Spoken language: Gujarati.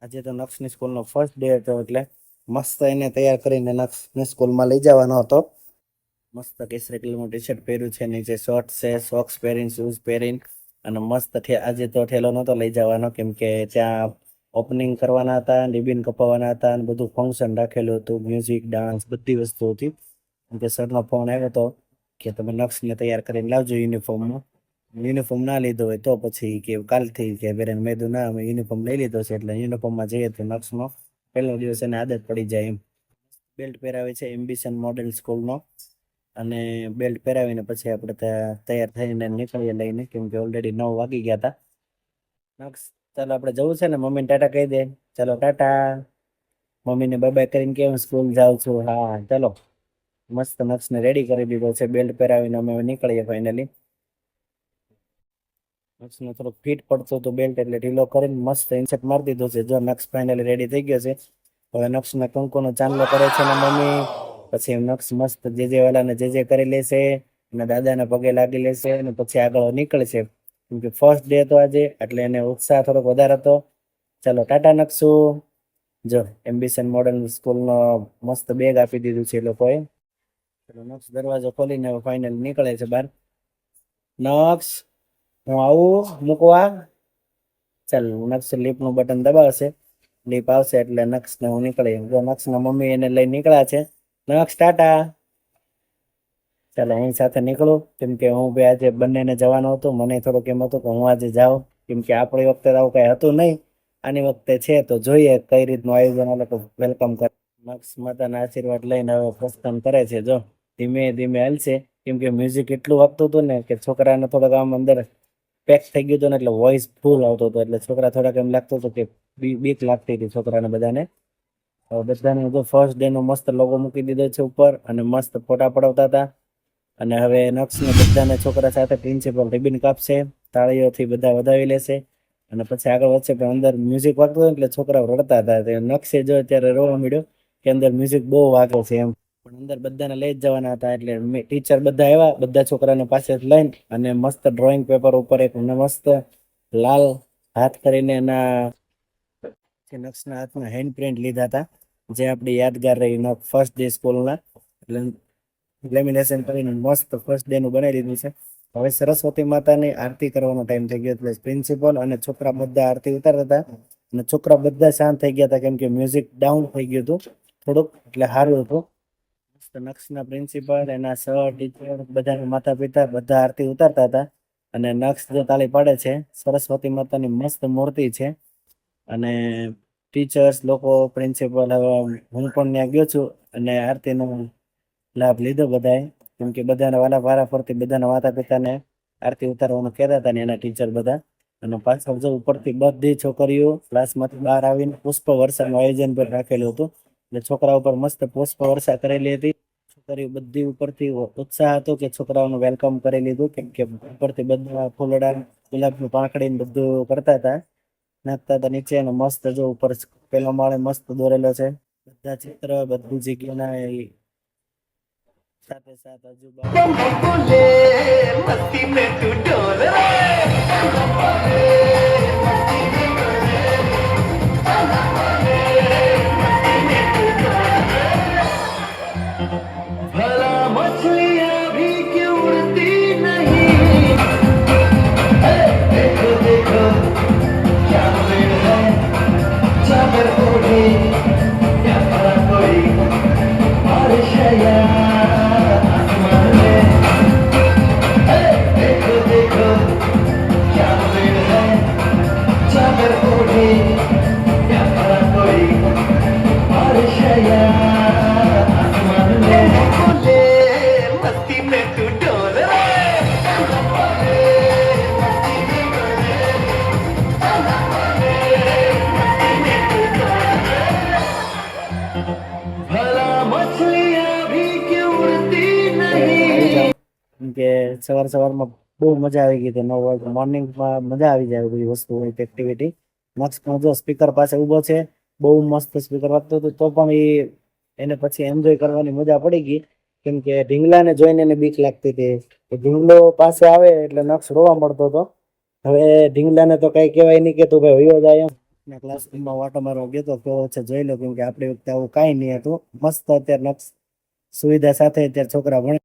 આજે તો નક્ષની સ્કૂલનો ફર્સ્ટ ડે હતો એટલે મસ્ત એને તૈયાર કરીને નક્ષની સ્કૂલમાં લઈ જવાનો હતો. મસ્ત કેસરી કલરનું ટી શર્ટ પહેર્યું છે, નીચે શોર્ટ છે, સોક્સ પહેરીને શૂઝ પહેરીને અને મસ્ત આજે તો ઠેલો નહોતો લઈ જવાનો કેમ કે ત્યાં ઓપનિંગ કરવાના હતા, રિબિન કપાવવાના હતા અને બધું ફંક્શન રાખેલું હતું, મ્યુઝિક, ડાન્સ બધી વસ્તુ હતી. કેમ કે સરનો ફોન આવ્યો હતો કે તમે નક્ષને તૈયાર કરીને લાવજો યુનિફોર્મમાં. યુનિફોર્મ ના લીધો હોય તો પછી કે કાલથી કે બેરેન મેદું ના અમે યુનિફોર્મ લઈ લીધો છે એટલે યુનિફોર્મમાં જઈએ તો નક્ષનો પહેલો દિવસ એને આદત પડી જાય એમ. બેલ્ટ પહેરાવે છે એમ્બિશન મોડેલ સ્કૂલનો અને બેલ્ટ પહેરાવીને પછી આપણે તૈયાર થઈને નીકળીએ લઈને કેમ કે ઓલરેડી 9 વાગી ગયા હતા. નક્ષ ચાલો આપણે જવું છે ને, મમ્મીને ટાટા કહી દે. ચાલો ટાટા. મમ્મીને બાય બાય કરીને કેમ સ્કૂલ જાઉં છું. હા ચાલો. મસ્ત નક્ષને રેડી કરી દીધો છે, બેલ્ટ પહેરાવીને અમે નીકળીએ ફાઇનલી. નક્ષને થોડોક ફિટ પડતો હતો બેલ્ટ એટલે ઢીલો કરીને મસ્ત ઇન્સર્ટ મારી દીધો છે. જો નક્ષ ફાઇનલી રેડી થઈ ગયો છે. હવે નક્ષને કંકુનો ચાંદલો કરે છે ને મમ્મી. પછી નક્ષ મસ્ત જે વાલાને જે કરી લેશે અને દાદાને પગે લાગી લેશે અને પછી આગળ નીકળશે કેમ કે ફર્સ્ટ ડે હતો આજે એટલે એને ઉત્સાહ થોડોક વધારે હતો. ચાલો ટાટા નક્ષુ. જો એમ્બિશન મોડલ સ્કૂલનો મસ્ત બેગ આપી દીધું છે એ લોકોએ. ચલો નક્ષ દરવાજો ખોલીને હવે ફાઇનલ નીકળે છે બહાર. નક્ષ હું આવું મૂકવા. ચાલ નક્ષ લિફ્ટનું બટન દબાવશે, લિફ્ટ આવશે એટલે નક્ષને હું નીકળી. જો નક્ષના મમ્મી એને લઈને નીકળ્યા છે. નક્ષ ટાટા. ચાલો એની સાથે નીકળું કેમ કે હું બી આજે બંનેને જવાનું હતું. મને થોડુંક એમ હતું કે હું આજે જાઉં કેમ કે આપણી વખતે આવું કઈ હતું નહીં. આની વખતે છે તો જોઈએ કઈ રીતનું આયોજન આ લોકો વેલકમ કરે. નક્ષ માતાના આશીર્વાદ લઈને હવે પ્રસ્થાન કરે છે. જો ધીમે ધીમે હાલશે કેમ કે મ્યુઝિક એટલું વાગતું હતું ને કે છોકરાને થોડોક આમ અંદર પેક થઈ ગયું હતું ને એટલે વોઇસ ફૂલ આવતો હતો એટલે છોકરા થોડાક એમ લાગતું હતું કે બીક લાગતી હતી છોકરાને બધાને. બધાને જો ફર્સ્ટ ડે નો મસ્ત લોગો મૂકી દીધો છે ઉપર અને મસ્ત ફોટા પડાવતા હતા. અને હવે નક્ષને બધાને છોકરા સાથે પ્રિન્સિપલ રિબિન કાપશે, તાળીઓથી બધા વધાવી લેશે અને પછી આગળ વધશે. પણ અંદર મ્યુઝિક વાગતું હતું એટલે છોકરાઓ રડતા હતા. નક્ષે જો અત્યારે રોવા મળ્યો કે અંદર મ્યુઝિક બહુ વાગે છે એમ. પણ અંદર બધાને લઈ જ જવાના હતા એટલે ટીચર બધા આવ્યા, બધા છોકરાને પાસે લઈને અને મસ્ત ડ્રોઈંગ પેપર ઉપર એક મસ્ત લાલ હાથ કરીને એના નક્ષના હાથમાં હેન્ડ પ્રિન્ટ લીધા હતા જે આપણી યાદગાર રહી ફર્સ્ટ ડે સ્કૂલના. એટલે લેમિનેશન કરીને મસ્ત ફર્સ્ટ ડે નું બનાવી દીધું છે. હવે સરસ્વતી માતાની આરતી કરવાનો ટાઈમ થઈ ગયો એટલે પ્રિન્સિપલ અને છોકરા બધા આરતી ઉતારતા હતા અને છોકરા બધા શાંત થઈ ગયા હતા કેમ કે મ્યુઝિક ડાઉન થઈ ગયું હતું થોડુંક એટલે સારું હતું. નક્ષના પ્રિન્સિપલ, એના સર, ટીચર, બધાના માતા પિતા બધા આરતી ઉતારતા હતા અને નક્ષ જો તાળી પાડે છે. સરસ્વતી માતાની મસ્ત મૂર્તિ છે અને ટીચર્સ લોકો, પ્રિન્સિપલ, હવે હું પણ ત્યાં ગયો છું અને આરતીનો લાભ લીધો બધાએ કેમ કે બધાના વારા ફરતી બધાના માતા પિતાને આરતી ઉતારવાનું કહેતા હતા ને એના ટીચર બધા. અને પાછળ જો ઉપરથી બધી છોકરીઓ ક્લાસમાંથી બહાર આવીને પુષ્પ વર્ષાનું આયોજન પણ રાખેલું હતું એટલે છોકરા ઉપર મસ્ત પુષ્પ વર્ષા કરેલી હતી. છોકરીઓ બધી ઉપરથી ઉત્સાહ હતો કે છોકરાઓનું વેલકમ કરી લીધું કેમ કે ઉપરથી બધા ફૂલડા, ગુલાબનું પાંખડીને બધું કરતા હતા, નાખતા હતા નીચે. અને મસ્ત જો ઉપર પેલો માળે મસ્ત દોરેલો છે બધા ચિત્ર બધી જગ્યાના સાથે સાથે હજુ મસ્તી में तू डोल भला मछलियां भी क्यों उड़ती नहीं, देखो देखो क्या पेड़ है, चादर ओढ़े क्या पड़ा कोई बारिश है या आसमान में, देखो देखो क्या पेड़ है, चादर ओढ़े क्या पड़ा कोई बारिश है या आसमान में, बोले मस्ती में तू डोल भला मछलियां भी क्यों उड़ती नहीं. કે સવારમાં બહુ મજા આવી ગઈ હતી. 9 વાગે મોર્નિંગમાં મજા આવી જાય બધી વસ્તુ એક્ટિવિટી. નક્ષ જો સ્પીકર પાસે ઊભો છે, બહુ મસ્ત સ્પીકર વાગતું હતું તો પણ એને પછી એન્જોય કરવાની મજા પડી ગઈ કેમ કે ઢીંગલાને જોઈને એને બીક લાગતી હતી. ઢીંગલો પાસે આવે એટલે નક્ષ રોવા મળતો હતો. હવે ઢીંગલાને તો કઈ કહેવાય નહીં કે તું ભાઈ વયો જાય એમ. ના ક્લાસરૂમમાં વાટો મારવા ગયો તો કેવો છે જોઈ લો, કેમ કે આપણી વખતે આવું કાંઈ નહીં હતું. મસ્ત અત્યારે નક્ષ સુવિધા સાથે અત્યારે છોકરા ભણે.